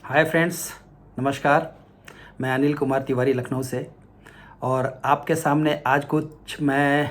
Hi friends, नमस्कार। मैं अनिल कुमार तिवारी लखनऊ से और आपके सामने आज कुछ मैं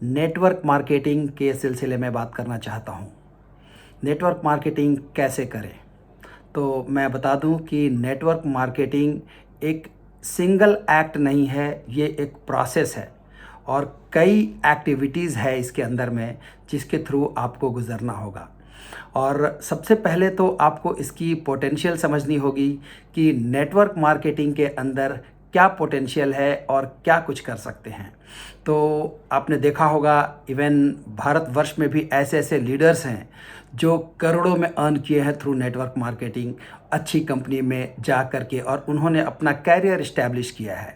नेटवर्क मार्केटिंग के सिलसिले में बात करना चाहता हूँ। नेटवर्क मार्केटिंग कैसे करें? तो मैं बता दूं कि नेटवर्क मार्केटिंग एक सिंगल एक्ट नहीं है, ये एक प्रोसेस है और कई एक्टिविटीज़ है इसके अंदर में जिसके थ्रू आपको गुजरना होगा। और सबसे पहले तो आपको इसकी पोटेंशियल समझनी होगी कि नेटवर्क मार्केटिंग के अंदर क्या पोटेंशियल है और क्या कुछ कर सकते हैं। तो आपने देखा होगा इवन भारतवर्ष में भी ऐसे ऐसे लीडर्स हैं जो करोड़ों में अर्न किए हैं थ्रू नेटवर्क मार्केटिंग, अच्छी कंपनी में जा कर के, और उन्होंने अपना कैरियर इस्टेब्लिश किया है।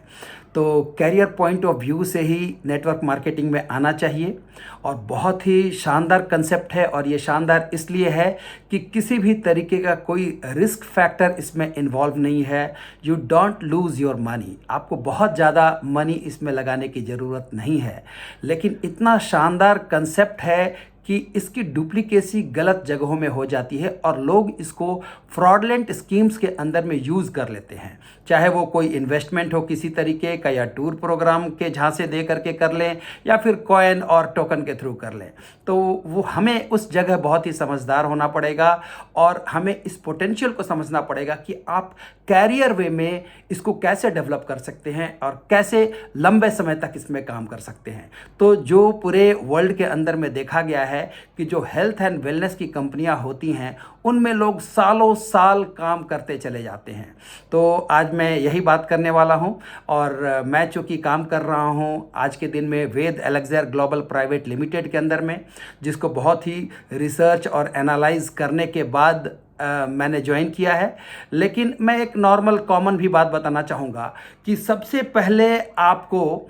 तो कैरियर पॉइंट ऑफ व्यू से ही नेटवर्क मार्केटिंग में आना चाहिए और बहुत ही शानदार कंसेप्ट है। और ये शानदार इसलिए है कि किसी भी तरीके का कोई रिस्क फैक्टर इसमें इन्वॉल्व नहीं है। You don't lose your money, आपको बहुत ज़्यादा मनी इसमें लगाने की ज़रूरत नहीं है, लेकिन इतना शानदार कंसेप्ट है कि इसकी डुप्लीकेसी गलत जगहों में हो जाती है और लोग इसको फ्रॉडलेंट स्कीम्स के अंदर में यूज़ कर लेते हैं। चाहे वो कोई इन्वेस्टमेंट हो किसी तरीके का, या टूर प्रोग्राम के झांसे दे करके कर लें, या फिर कॉइन और टोकन के थ्रू कर लें। तो वो हमें उस जगह बहुत ही समझदार होना पड़ेगा और हमें इस पोटेंशियल को समझना पड़ेगा कि आप कैरियर वे में इसको कैसे डेवलप कर सकते हैं और कैसे लंबे समय तक इसमें काम कर सकते हैं। तो जो पूरे वर्ल्ड के अंदर में देखा गया है कि जो हेल्थ एंड वेलनेस की कंपनियां होती हैं उनमें लोग सालों साल काम करते चले जाते हैं। तो आज मैं यही बात करने वाला हूं। और मैं चूँकि काम कर रहा हूं आज के दिन में वेद एलेक्जेर ग्लोबल प्राइवेट लिमिटेड के अंदर में, जिसको बहुत ही रिसर्च और एनालाइज करने के बाद मैंने ज्वाइन किया है। लेकिन मैं एक नॉर्मल कॉमन भी बात बताना चाहूँगा कि सबसे पहले आपको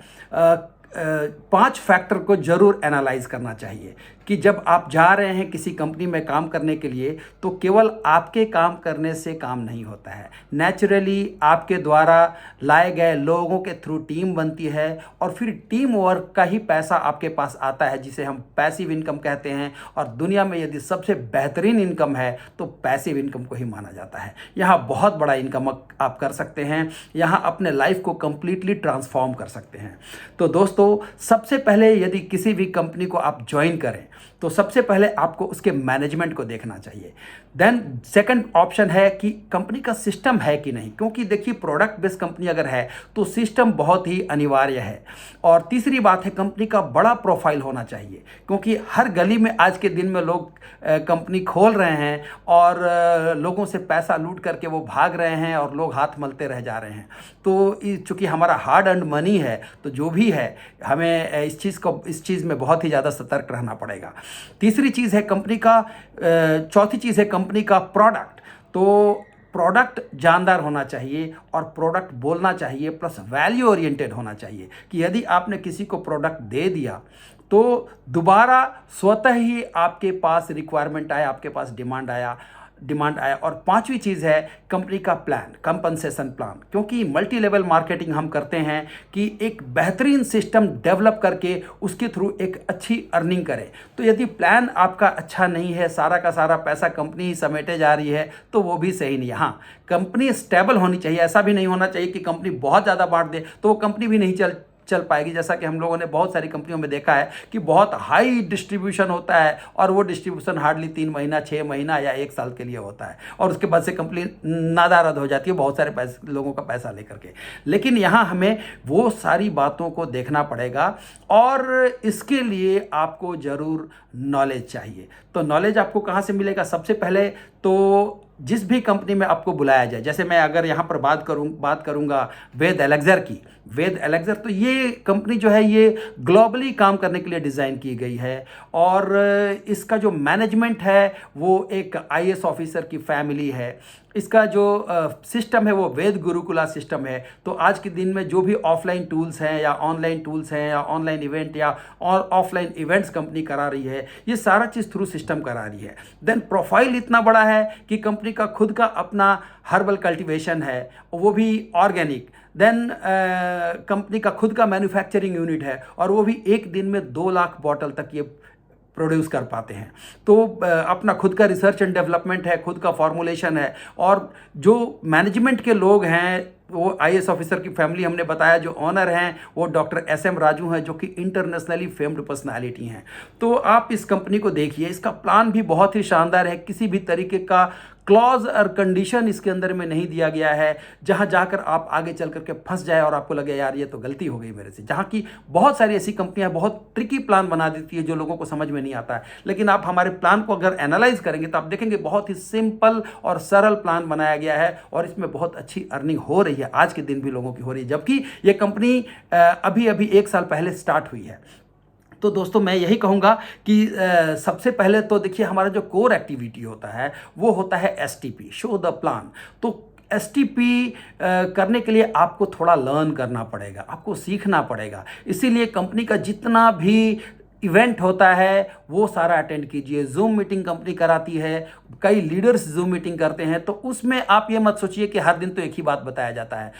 5 फैक्टर को ज़रूर एनालाइज करना चाहिए कि जब आप जा रहे हैं किसी कंपनी में काम करने के लिए, तो केवल आपके काम करने से काम नहीं होता है। नेचुरली आपके द्वारा लाए गए लोगों के थ्रू टीम बनती है और फिर टीम वर्क का ही पैसा आपके पास आता है, जिसे हम पैसिव इनकम कहते हैं। और दुनिया में यदि सबसे बेहतरीन इनकम है तो पैसिव इनकम को ही माना जाता है। यहाँ बहुत बड़ा इनकम आप कर सकते हैं, यहाँ अपने लाइफ को कंप्लीटली ट्रांसफॉर्म कर सकते हैं। तो दोस्तों, सबसे पहले यदि किसी भी कंपनी को आप ज्वाइन करें तो सबसे पहले आपको उसके मैनेजमेंट को देखना चाहिए। देन सेकंड ऑप्शन है कि कंपनी का सिस्टम है कि नहीं, क्योंकि देखिए प्रोडक्ट बेस्ड कंपनी अगर है तो सिस्टम बहुत ही अनिवार्य है। और तीसरी बात है, कंपनी का बड़ा प्रोफाइल होना चाहिए, क्योंकि हर गली में आज के दिन में लोग कंपनी खोल रहे हैं और लोगों से पैसा लूट करके वो भाग रहे हैं और लोग हाथ मलते रह जा रहे हैं। तो चूँकि हमारा हार्ड अर्न्ड मनी है, तो जो भी है हमें इस चीज़ में बहुत ही ज़्यादा सतर्क रहना पड़ेगा। तीसरी चीज़ है कंपनी का चौथी चीज़ है कंपनी का प्रोडक्ट। तो प्रोडक्ट जानदार होना चाहिए और प्रोडक्ट बोलना चाहिए, प्लस वैल्यू ओरिएंटेड होना चाहिए कि यदि आपने किसी को प्रोडक्ट दे दिया तो दोबारा स्वतः ही आपके पास रिक्वायरमेंट आया, आपके पास डिमांड आया। और पांचवी चीज़ है कंपनी का प्लान, कंपनसेशन प्लान, क्योंकि मल्टी लेवल मार्केटिंग हम करते हैं कि एक बेहतरीन सिस्टम डेवलप करके उसके थ्रू एक अच्छी अर्निंग करें। तो यदि प्लान आपका अच्छा नहीं है, सारा का सारा पैसा कंपनी ही समेटे जा रही है, तो वो भी सही नहीं है। हाँ, कंपनी स्टेबल होनी चाहिए, ऐसा भी नहीं होना चाहिए कि कंपनी बहुत ज़्यादा बांट दे तो वो कंपनी भी नहीं चल पाएगी। जैसा कि हम लोगों ने बहुत सारी कंपनियों में देखा है कि बहुत हाई डिस्ट्रीब्यूशन होता है और वो डिस्ट्रीब्यूशन हार्डली 3 महीना, 6 महीना या 1 साल के लिए होता है, और उसके बाद से कंपनी नादारद हो जाती है बहुत सारे लोगों का पैसा लेकर के। लेकिन यहाँ हमें वो सारी बातों को देखना पड़ेगा और इसके लिए आपको ज़रूर नॉलेज चाहिए। तो नॉलेज आपको कहाँ से मिलेगा? सबसे पहले तो जिस भी कंपनी में आपको बुलाया जाए, जैसे मैं अगर यहाँ पर बात करूँगा वेद एलेक्जेर की। वेद एलेक्जेर, तो ये कंपनी जो है ये ग्लोबली काम करने के लिए डिज़ाइन की गई है और इसका जो मैनेजमेंट है वो एक आईएएस ऑफिसर की फैमिली है। इसका जो सिस्टम है वो वेद गुरुकुला सिस्टम है। तो आज के दिन में जो भी ऑफलाइन टूल्स हैं या ऑनलाइन टूल्स हैं या ऑनलाइन इवेंट या ऑफलाइन इवेंट्स कंपनी करा रही है, ये सारा चीज़ थ्रू सिस्टम करा रही है। देन प्रोफाइल इतना बड़ा है कि कंपनी का खुद का अपना हर्बल कल्टीवेशन है, वो भी ऑर्गेनिक। देन कंपनी का खुद का मैन्युफैक्चरिंग यूनिट है और वो भी एक दिन में 2 लाख बॉटल तक ये प्रोड्यूस कर पाते हैं। तो अपना खुद का रिसर्च एंड डेवलपमेंट है, खुद का फॉर्मुलेशन है, और जो मैनेजमेंट के लोग हैं वो आईएएस ऑफिसर की फैमिली हमने बताया, जो ऑनर हैं वो डॉक्टर एसएम राजू हैं, जो कि इंटरनेशनली फेम्ड पर्सनालिटी हैं। तो आप इस कंपनी को देखिए, इसका प्लान भी बहुत ही शानदार है, किसी भी तरीके का क्लॉज और कंडीशन इसके अंदर में नहीं दिया गया है जहां जाकर आप आगे चल करके फंस जाए और आपको लगे यार ये तो गलती हो गई मेरे से। जहां की बहुत सारी ऐसी कंपनियां बहुत ट्रिकी प्लान बना देती है जो लोगों को समझ में नहीं आता है, लेकिन आप हमारे प्लान को अगर एनालाइज करेंगे तो आप देखेंगे बहुत ही सिंपल और सरल प्लान बनाया गया है और इसमें बहुत अच्छी अर्निंग हो रही है, आज के दिन भी लोगों की हो रही है, जबकि ये कंपनी अभी अभी 1 साल पहले स्टार्ट हुई है। तो दोस्तों मैं यही कहूँगा कि सबसे पहले तो देखिए, हमारा जो कोर एक्टिविटी होता है वो होता है एसटीपी, शो द प्लान। तो एसटीपी करने के लिए आपको थोड़ा लर्न करना पड़ेगा, आपको सीखना पड़ेगा। इसीलिए कंपनी का जितना भी इवेंट होता है वो सारा अटेंड कीजिए। जूम मीटिंग कंपनी कराती है, कई लीडर्स जूम मीटिंग करते हैं, तो उसमें आप ये मत सोचिए कि हर दिन तो एक ही बात बताया जाता है।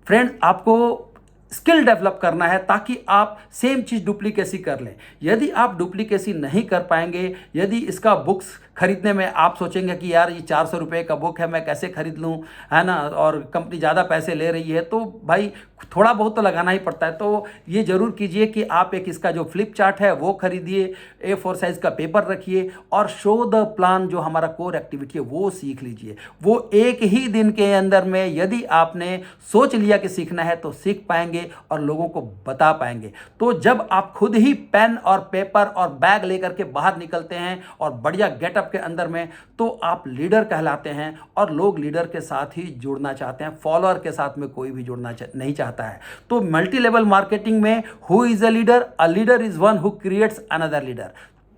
फ्रेंड, आपको स्किल डेवलप करना है ताकि आप सेम चीज़ डुप्लीकेसी कर लें। यदि आप डुप्लीकेसी नहीं कर पाएंगे, यदि इसका बुक्स खरीदने में आप सोचेंगे कि यार ये 400 रुपये का बुक है, मैं कैसे खरीद लूँ, है ना, और कंपनी ज़्यादा पैसे ले रही है, तो भाई थोड़ा बहुत तो लगाना ही पड़ता है। तो ये ज़रूर कीजिए कि आप एक इसका जो फ्लिप चार्ट है वो खरीदिए, A4 साइज़ का पेपर रखिए और शो द प्लान, जो हमारा कोर एक्टिविटी है वो सीख लीजिए। वो एक ही दिन के अंदर में यदि आपने सोच लिया कि सीखना है तो सीख पाएंगे और लोगों को बता पाएंगे। तो जब आप खुद ही पेन और पेपर और बैग लेकर के बाहर निकलते हैं और बढ़िया गेटअप के अंदर में, तो आप लीडर कहलाते हैं और लोग लीडर के साथ ही जुड़ना चाहते हैं, फॉलोअर के साथ में कोई भी जुड़ना नहीं चाहता है। तो मल्टी लेवल मार्केटिंग में who is a leader is one who creates another leader.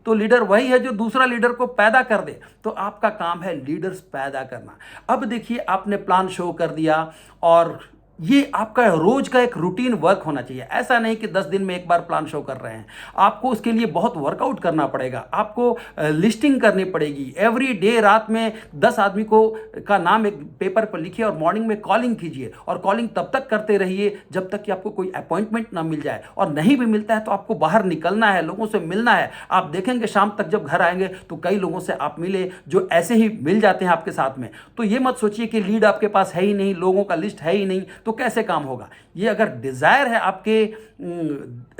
तो लीडर वही है जो दूसरा लीडर को पैदा कर दे। तो आपका काम है लीडर्स पैदा करना। अब देखिए, आपने प्लान शो कर दिया और ये आपका रोज का एक रूटीन वर्क होना चाहिए। ऐसा नहीं कि 10 दिन में एक बार प्लान शो कर रहे हैं, आपको उसके लिए बहुत वर्कआउट करना पड़ेगा, आपको लिस्टिंग करनी पड़ेगी। एवरी डे रात में 10 आदमी को का नाम एक पेपर पर लिखिए और मॉर्निंग में कॉलिंग कीजिए, और कॉलिंग तब तक करते रहिए जब तक कि आपको कोई अपॉइंटमेंट ना मिल जाए, और नहीं भी मिलता है तो आपको बाहर निकलना है, लोगों से मिलना है। आप देखेंगे शाम तक जब घर आएंगे तो कई लोगों से आप मिले जो ऐसे ही मिल जाते हैं आपके साथ में। तो ये मत सोचिए कि लीड आपके पास है ही नहीं, लोगों का लिस्ट है ही नहीं, तो कैसे काम होगा। ये अगर डिजायर है आपके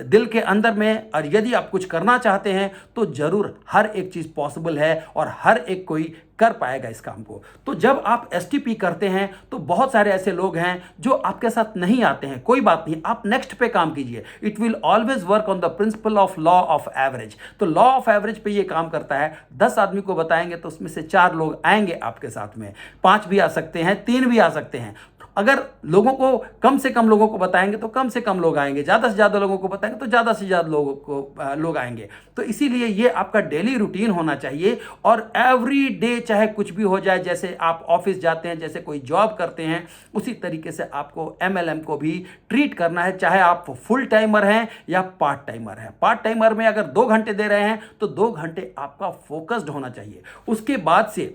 दिल के अंदर में, और यदि आप कुछ करना चाहते हैं तो जरूर हर एक चीज पॉसिबल है और हर एक कोई कर पाएगा इस काम को। तो जब आप एसटीपी करते हैं तो बहुत सारे ऐसे लोग हैं जो आपके साथ नहीं आते हैं, कोई बात नहीं, आप नेक्स्ट पे काम कीजिए। It will always work on the principle of law of average. तो लॉ ऑफ एवरेज पे ये काम करता है। 10 आदमी को बताएंगे तो उसमें से 4 लोग आएंगे आपके साथ में, 5 भी आ सकते हैं, 3 भी आ सकते हैं। अगर लोगों को कम से कम लोगों को बताएंगे तो कम से कम लोग आएंगे, ज़्यादा से ज़्यादा लोगों को बताएंगे तो ज़्यादा से ज़्यादा लोग आएंगे। तो इसीलिए ये आपका डेली रूटीन होना चाहिए, और एवरी डे चाहे कुछ भी हो जाए, जैसे आप ऑफिस जाते हैं, जैसे कोई जॉब करते हैं, उसी तरीके से आपको एमएलएम को भी ट्रीट करना है, चाहे आप फुल टाइमर हैं या पार्ट टाइमर हैं। पार्ट टाइमर में अगर 2 घंटे दे रहे हैं तो 2 घंटे आपका फोकस्ड होना चाहिए। उसके बाद से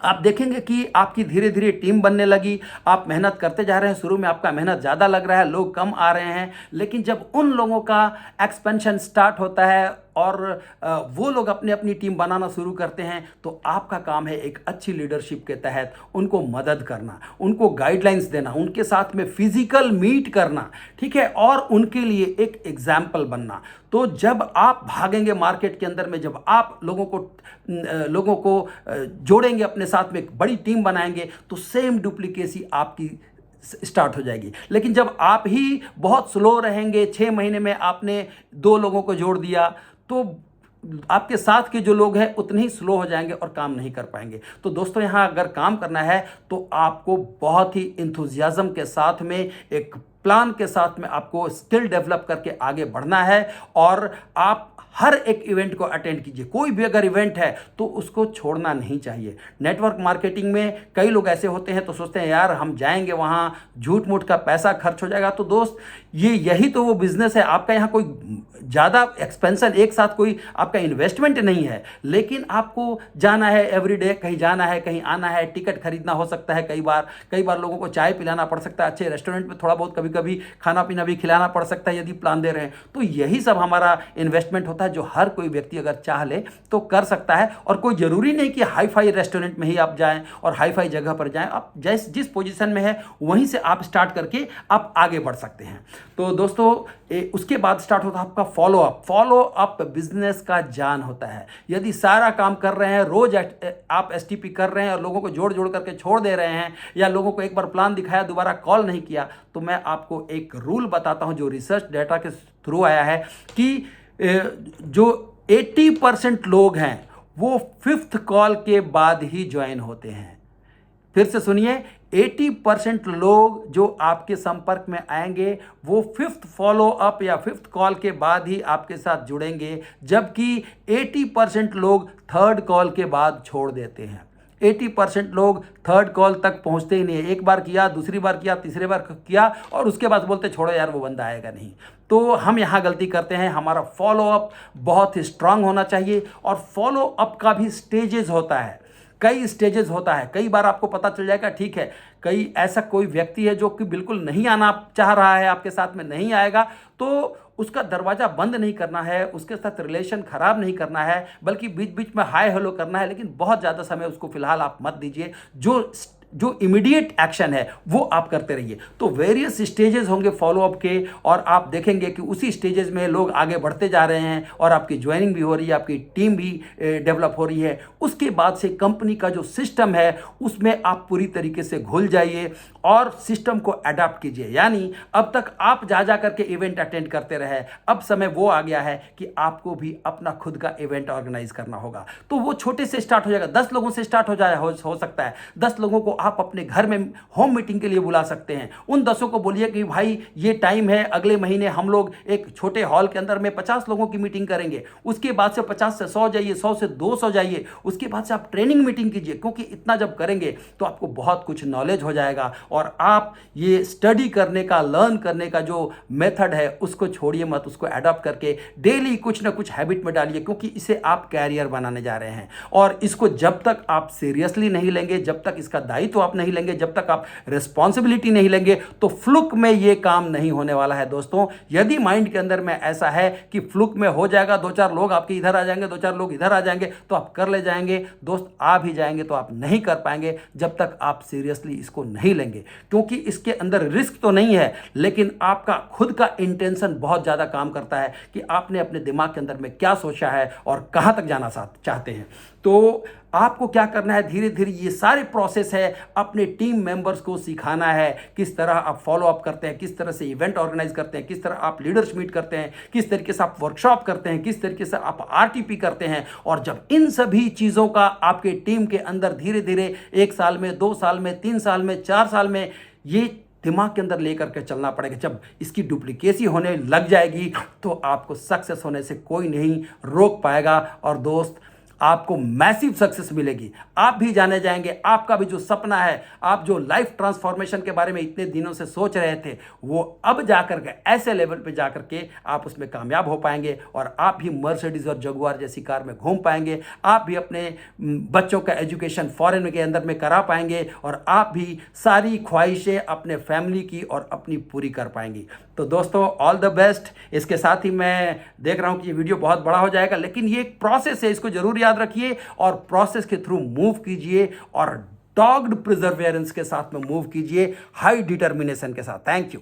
आप देखेंगे कि आपकी धीरे धीरे टीम बनने लगी, आप मेहनत करते जा रहे हैं। शुरू में आपका मेहनत ज़्यादा लग रहा है, लोग कम आ रहे हैं, लेकिन जब उन लोगों का एक्सपेंशन स्टार्ट होता है और वो लोग अपनी अपनी टीम बनाना शुरू करते हैं, तो आपका काम है एक अच्छी लीडरशिप के तहत उनको मदद करना, उनको गाइडलाइंस देना, उनके साथ में फिजिकल मीट करना, ठीक है, और उनके लिए एक एग्जाम्पल बनना। तो जब आप भागेंगे मार्केट के अंदर में, जब आप लोगों को जोड़ेंगे अपने साथ में, एक बड़ी टीम बनाएंगे, तो सेम डुप्लीकेसी आपकी स्टार्ट हो जाएगी। लेकिन जब आप ही बहुत स्लो रहेंगे, 6 महीने में आपने 2 लोगों को जोड़ दिया, तो आपके साथ के जो लोग हैं उतने ही स्लो हो जाएंगे और काम नहीं कर पाएंगे। तो दोस्तों, यहाँ अगर काम करना है तो आपको बहुत ही इंथुजियाज्म के साथ में, एक प्लान के साथ में आपको स्किल डेवलप करके आगे बढ़ना है, और आप हर एक इवेंट को अटेंड कीजिए। कोई भी अगर इवेंट है तो उसको छोड़ना नहीं चाहिए। नेटवर्क मार्केटिंग में कई लोग ऐसे होते हैं तो सोचते हैं यार हम जाएंगे वहाँ, झूठ मूठ का पैसा खर्च हो जाएगा। तो दोस्त, यही तो वो बिजनेस है। आपका यहाँ कोई ज़्यादा एक्सपेंशन, एक साथ कोई आपका इन्वेस्टमेंट नहीं है, लेकिन आपको जाना है एवरीडे, कहीं जाना है, कहीं आना है, टिकट खरीदना हो सकता है, कई बार लोगों को चाय पिलाना पड़ सकता है, अच्छे रेस्टोरेंट में थोड़ा बहुत कभी कभी खाना पीना भी खिलाना पड़ सकता है यदि प्लान दे रहे हैं। तो यही सब हमारा इन्वेस्टमेंट होता है जो हर कोई व्यक्ति अगर चाह ले तो कर सकता है। और कोई ज़रूरी नहीं कि हाई फाई रेस्टोरेंट में ही आप जाएं और हाई फाई जगह पर जाएं, आप जिस पोजीशन में है वहीं से आप स्टार्ट करके आप आगे बढ़ सकते हैं। तो दोस्तों उसके बाद स्टार्ट होता है आपका follow up. Follow up business का जान होता है। यदि सारा काम कर रहे हैं, रोज आप एसटीपी कर रहे हैं और लोगों को जोड़ जोड़ करके छोड़ दे रहे हैं, या लोगों को एक बार प्लान दिखाया दोबारा कॉल नहीं किया, तो मैं आपको एक रूल बताता हूं जो रिसर्च डेटा के थ्रू आया है कि जो 80% लोग हैं वो 5th कॉल के बाद ही ज्वाइन होते हैं। फिर से सुनिए, 80% लोग जो आपके संपर्क में आएंगे वो 5th फॉलो अप या 5th कॉल के बाद ही आपके साथ जुड़ेंगे, जबकि 80% लोग 3rd कॉल के बाद छोड़ देते हैं। 80% लोग 3rd कॉल तक पहुंचते ही नहीं है। एक बार किया, दूसरी बार किया, तीसरी बार किया और उसके बाद बोलते छोड़ो यार वो बंदा आएगा नहीं। तो हम यहाँ गलती करते हैं। हमारा फॉलो अप बहुत ही स्ट्रांग होना चाहिए और फॉलो अप का भी स्टेजेस होता है, कई स्टेजेस होता है। कई बार आपको पता चल जाएगा ठीक है कई ऐसा कोई व्यक्ति है जो कि बिल्कुल नहीं आना चाह रहा है, आपके साथ में नहीं आएगा, तो उसका दरवाज़ा बंद नहीं करना है, उसके साथ रिलेशन ख़राब नहीं करना है, बल्कि बीच बीच में हाय हेलो करना है। लेकिन बहुत ज़्यादा समय उसको फिलहाल आप मत दीजिए। जो इमीडिएट एक्शन है वो आप करते रहिए। तो वेरियस स्टेजेस होंगे फॉलोअप के और आप देखेंगे कि उसी स्टेजेस में लोग आगे बढ़ते जा रहे हैं और आपकी ज्वाइनिंग भी हो रही है, आपकी टीम भी डेवलप हो रही है। उसके बाद से कंपनी का जो सिस्टम है उसमें आप पूरी तरीके से घुल जाइए और सिस्टम को अडॉप्ट कीजिए। यानी अब तक आप जा करके इवेंट अटेंड करते रहे, अब समय वो आ गया है कि आपको भी अपना खुद का इवेंट ऑर्गेनाइज करना होगा। तो वो छोटे से स्टार्ट हो जाएगा, 10 लोगों से स्टार्ट हो सकता है। 10 लोगों को आप अपने घर में होम मीटिंग के लिए बुला सकते हैं। उन 10 को बोलिए कि भाई ये टाइम है, अगले महीने हम लोग एक छोटे हॉल के अंदर में 50 लोगों की मीटिंग करेंगे। उसके बाद से 50 से 100 जाइए, 100 से 200 जाइए। उसके बाद से आप ट्रेनिंग मीटिंग कीजिए, क्योंकि इतना जब करेंगे तो आपको बहुत कुछ नॉलेज हो जाएगा और आप ये स्टडी करने का, लर्न करने का जो मेथड है उसको छोड़िए मत, उसको एडॉप्ट करके डेली कुछ ना कुछ हैबिट में डालिए, क्योंकि इसे आप कैरियर बनाने जा रहे हैं। और इसको जब तक आप सीरियसली नहीं लेंगे, जब तक इसका दायित्व आप नहीं लेंगे, जब तक आप रिस्पॉन्सिबिलिटी नहीं लेंगे, तो फ्लुक में ये काम नहीं होने वाला है। दोस्तों यदि माइंड के अंदर में ऐसा है कि फ्लुक में हो जाएगा, 2-4 लोग आपके इधर आ जाएंगे, 2-4 लोग इधर आ जाएंगे तो आप कर ले जाएंगे, दोस्त आ भी जाएंगे तो आप नहीं कर पाएंगे जब तक आप सीरियसली इसको नहीं लेंगे। क्योंकि इसके अंदर रिस्क तो नहीं है, लेकिन आपका खुद का इंटेंशन बहुत ज्यादा काम करता है कि आपने अपने दिमाग के अंदर में क्या सोचा है और कहां तक जाना चाहते हैं। तो आपको क्या करना है, धीरे धीरे ये सारे प्रोसेस है अपने टीम मेंबर्स को सिखाना है, किस तरह आप फॉलो अप करते हैं, किस तरह से इवेंट ऑर्गेनाइज करते हैं, किस तरह आप लीडर्स मीट करते हैं, किस तरीके से आप वर्कशॉप करते हैं, किस तरीके से आप आरटीपी करते हैं। और जब इन सभी चीज़ों का आपके टीम के अंदर धीरे धीरे 1 साल में, 2 साल में, 3 साल में, 4 साल में ये दिमाग के अंदर लेकर के चलना पड़ेगा, जब इसकी डुप्लीकेसी होने लग जाएगी तो आपको सक्सेस होने से कोई नहीं रोक पाएगा। और दोस्त आपको मैसिव सक्सेस मिलेगी, आप भी जाने जाएंगे। आपका भी जो सपना है, आप जो लाइफ ट्रांसफॉर्मेशन के बारे में इतने दिनों से सोच रहे थे, वो अब जाकर के ऐसे लेवल पे जाकर के आप उसमें कामयाब हो पाएंगे और आप भी मर्सिडीज और जगुआर जैसी कार में घूम पाएंगे। आप भी अपने बच्चों का एजुकेशन फॉरेन के अंदर में करा पाएंगे और आप भी सारी ख्वाहिशें अपने फैमिली की और अपनी पूरी कर पाएंगी। तो दोस्तों ऑल द बेस्ट। इसके साथ ही मैं देख रहा हूं कि ये वीडियो बहुत बड़ा हो जाएगा, लेकिन ये एक प्रोसेस है, इसको जरूर याद रखिए और प्रोसेस के थ्रू मूव कीजिए और डॉग्ड प्रिजर्वेरेंस के साथ में मूव कीजिए, हाई डिटर्मिनेशन के साथ। Thank you.